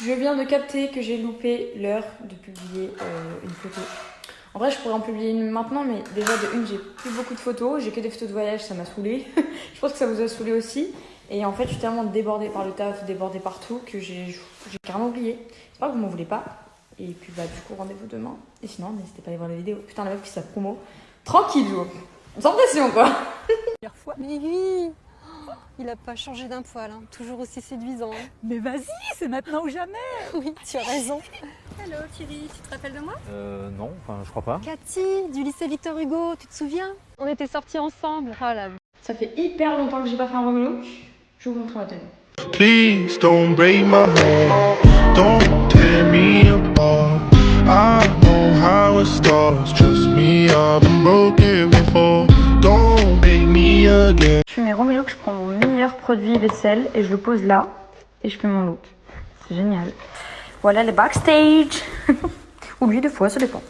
Je viens de capter que j'ai loupé l'heure de publier une photo. En vrai, je pourrais en publier une maintenant, mais déjà de une, j'ai plus beaucoup de photos. J'ai que des photos de voyage, ça m'a saoulée. Je pense que ça vous a saoulé aussi. Et en fait, je suis tellement débordée par le taf, débordée partout, que j'ai carrément oublié. J'espère que vous m'en voulez pas. Et puis, bah, du coup, rendez-vous demain. Et sinon, n'hésitez pas à aller voir la vidéo. Putain, la meuf qui sa promo. Tranquille, Jo. Sans pression, quoi. Mais oui, il a pas changé d'un poil, hein. Toujours aussi séduisant. Hein. Mais vas-y, c'est maintenant ou jamais. Oui, tu as raison. Hello Thierry, tu te rappelles de moi? Non, enfin je crois pas. Cathy, du lycée Victor Hugo, tu te souviens? On était sortis ensemble. Oh là. Ça fait hyper longtemps que j'ai pas fait un bon look. Je vais vous montrer ma tenue. Please don't break my heart, don't tear me apart. I know how it starts, trust me, I've been broken before. Don't break me again. Je fais mes Romeo Look, je prends mon meilleur produit vaisselle et je le pose là et je fais mon look. C'est génial. Voilà le backstage. Ou lui, 2 fois, ça dépend.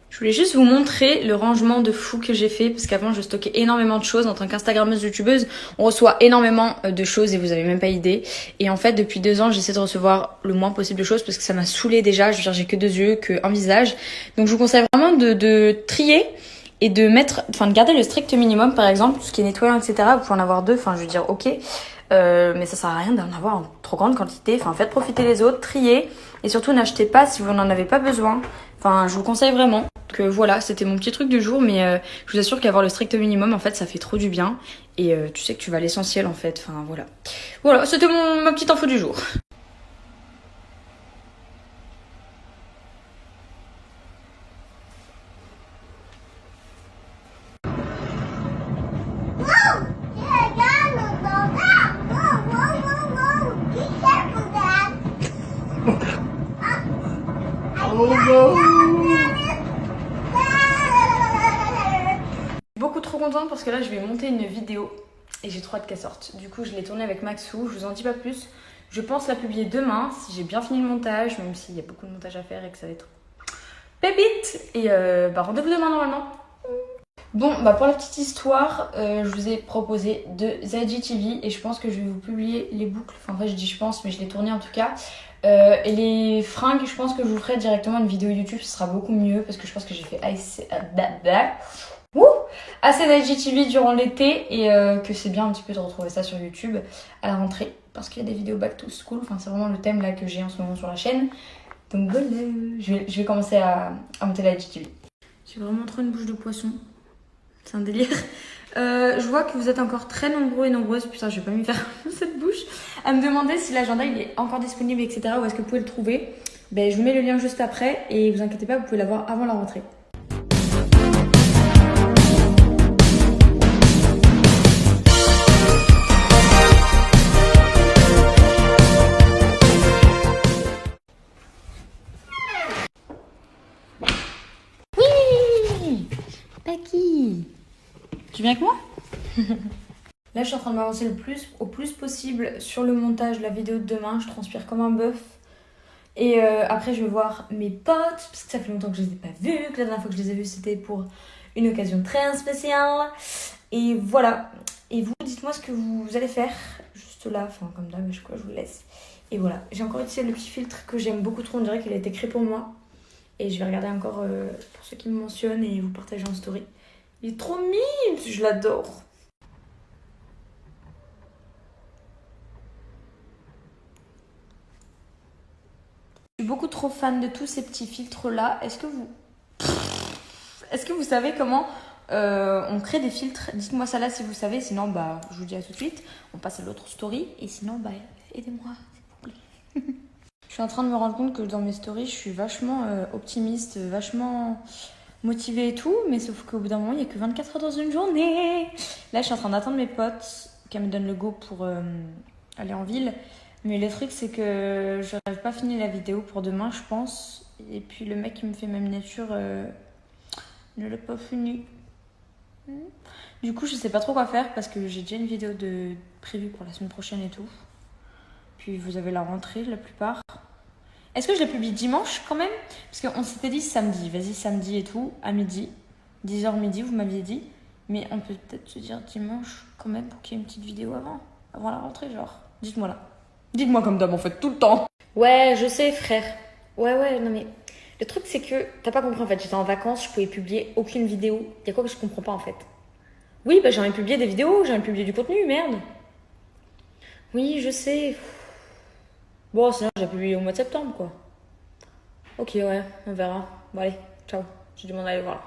Je voulais juste vous montrer le rangement de fou que j'ai fait parce qu'avant je stockais énormément de choses. En tant qu'instagrammeuse youtubeuse, on reçoit énormément de choses et vous avez même pas idée. Et en fait depuis 2 ans j'essaie de recevoir le moins possible de choses parce que ça m'a saoulée déjà. Je veux dire, j'ai que 2 yeux, qu'un visage. Donc je vous conseille vraiment de trier et de de garder le strict minimum. Par exemple, tout ce qui est nettoyant, etc. Vous pouvez en avoir 2, enfin je veux dire ok. Mais ça sert à rien d'en avoir en trop grande quantité. Enfin faites profiter les autres, triez. Et surtout n'achetez pas si vous n'en avez pas besoin. Enfin je vous conseille vraiment. Que voilà, c'était mon petit truc du jour, mais je vous assure qu'avoir le strict minimum, en fait, ça fait trop du bien. Et tu sais que tu vas à l'essentiel, en fait. Enfin, voilà. Voilà, c'était ma petite info du jour. Beaucoup trop contente parce que là je vais monter une vidéo et j'ai trop hâte qu'elle sorte. Du coup je l'ai tournée avec Maxou, je vous en dis pas plus. Je pense la publier demain si j'ai bien fini le montage, même s'il y a beaucoup de montage à faire et que ça va être pépite. Et rendez-vous demain normalement. Bon bah pour la petite histoire, je vous ai proposé 2 IGTV et je pense que je vais vous publier les boucles. Enfin en vrai je dis je pense mais je l'ai tourné en tout cas. Et les fringues, je pense que je vous ferai directement une vidéo YouTube, ce sera beaucoup mieux parce que je pense que j'ai fait assez d'IGTV durant l'été et que c'est bien un petit peu de retrouver ça sur YouTube à la rentrée parce qu'il y a des vidéos back to school, enfin c'est vraiment le thème là que j'ai en ce moment sur la chaîne. Donc voilà, je vais commencer à monter la IGTV. J'ai vraiment trop une bouche de poisson, c'est un délire. Je vois que vous êtes encore très nombreux et nombreuses, putain je vais pas m'y faire cette bouche, à me demander si l'agenda il est encore disponible etc. Où est-ce que vous pouvez le trouver. Ben, je vous mets le lien juste après et vous inquiétez pas, vous pouvez l'avoir avant la rentrée. Oui, Paki, tu viens avec moi? Là, je suis en train de m'avancer au plus possible sur le montage de la vidéo de demain. Je transpire comme un bœuf. Et après, je vais voir mes potes, parce que ça fait longtemps que je les ai pas vus. Que la dernière fois que je les ai vus, c'était pour une occasion très spéciale. Et voilà. Et vous, dites-moi ce que vous allez faire. Juste là, enfin, comme d'hab, je vous laisse. Et voilà. J'ai encore utilisé le petit filtre que j'aime beaucoup trop. On dirait qu'il a été créé pour moi. Et je vais regarder encore pour ceux qui me mentionnent et vous partager en story. Il est trop mignon, je l'adore. Je suis beaucoup trop fan de tous ces petits filtres là. Est-ce que vous savez comment on crée des filtres? Dites-moi ça là si vous savez, sinon bah je vous dis à tout de suite. On passe à l'autre story et sinon bah aidez-moi s'il vous plaît. Je suis en train de me rendre compte que dans mes stories je suis vachement optimiste, vachement motivée et tout, mais sauf qu'au bout d'un moment il n'y a que 24 heures dans une journée. Là je suis en train d'attendre mes potes qu'elles me donnent le go pour aller en ville. Mais le truc c'est que je n'arrive pas à finir la vidéo pour demain je pense. Et puis le mec qui me fait ma miniature ne l'a pas fini. Du coup je sais pas trop quoi faire parce que j'ai déjà une vidéo prévue pour la semaine prochaine et tout. Puis vous avez la rentrée la plupart. Est-ce que je la publie dimanche quand même? Parce qu'on s'était dit samedi, vas-y samedi et tout, à midi. 10h midi vous m'aviez dit. Mais on peut peut-être se dire dimanche quand même pour qu'il y ait une petite vidéo avant la rentrée genre. Dites-moi là. Dites-moi comme d'hab en fait, tout le temps. Ouais, je sais, frère. Ouais, non mais. Le truc, c'est que t'as pas compris en fait. J'étais en vacances, je pouvais publier aucune vidéo. Y a quoi que je comprends pas en fait? Oui, bah j'ai envie de publier des vidéos, j'ai envie de publier du contenu, merde. Oui, je sais. Bon, sinon j'ai publié au mois de septembre quoi. Ok, ouais, on verra. Bon, allez, ciao. J'ai du monde à aller voir là.